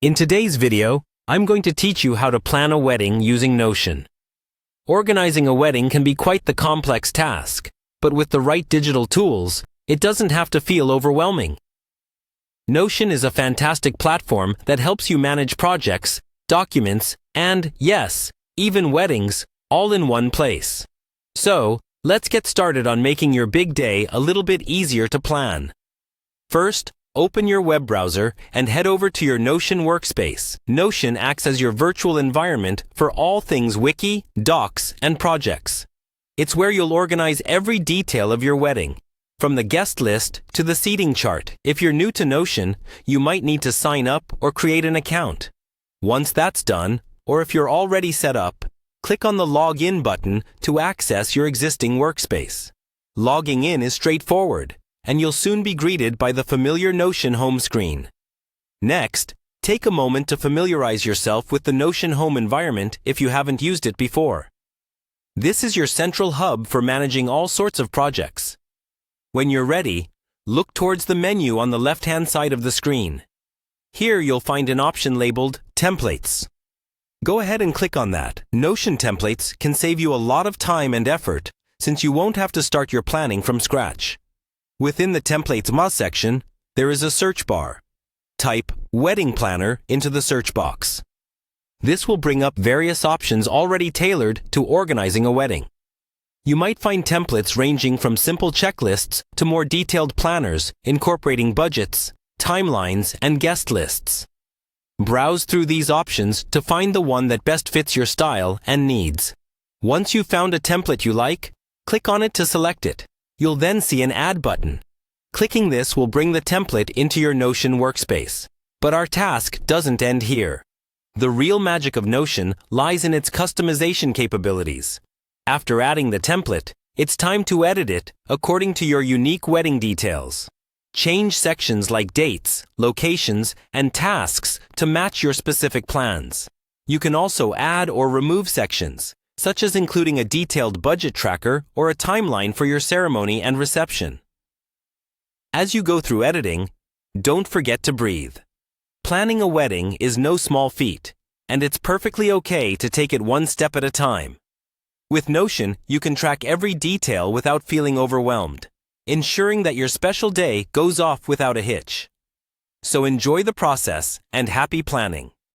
In today's video, I'm going to teach you how to plan a wedding using Notion. Organizing a wedding can be quite the complex task, but with the right digital tools, it doesn't have to feel overwhelming. Notion is a fantastic platform that helps you manage projects, documents, and, yes, even weddings, all in one place. So, let's get started on making your big day a little bit easier to plan. First, open your web browser and head over to your Notion workspace. Notion acts as your virtual environment for all things wiki, docs, and projects. It's where you'll organize every detail of your wedding, from the guest list to the seating chart. If you're new to Notion, you might need to sign up or create an account. Once that's done, or if you're already set up, click on the Login button to access your existing workspace. Logging in is straightforward, and you'll soon be greeted by the familiar Notion home screen. Next, take a moment to familiarize yourself with the Notion home environment if you haven't used it before. This is your central hub for managing all sorts of projects. When you're ready, look towards the menu on the left-hand side of the screen. Here you'll find an option labeled Templates. Go ahead and click on that. Notion templates can save you a lot of time and effort since you won't have to start your planning from scratch. Within the Templates section, there is a search bar. Type Wedding Planner into the search box. This will bring up various options already tailored to organizing a wedding. You might find templates ranging from simple checklists to more detailed planners incorporating budgets, timelines, and guest lists. Browse through these options to find the one that best fits your style and needs. Once you've found a template you like, click on it to select it. You'll then see an Add button. Clicking this will bring the template into your Notion workspace. But our task doesn't end here. The real magic of Notion lies in its customization capabilities. After adding the template, it's time to edit it according to your unique wedding details. Change sections like dates, locations, and tasks to match your specific plans. You can also add or remove sections, such as including a detailed budget tracker or a timeline for your ceremony and reception. As you go through editing, don't forget to breathe. Planning a wedding is no small feat, and it's perfectly okay to take it one step at a time. With Notion, you can track every detail without feeling overwhelmed, ensuring that your special day goes off without a hitch. So enjoy the process and happy planning.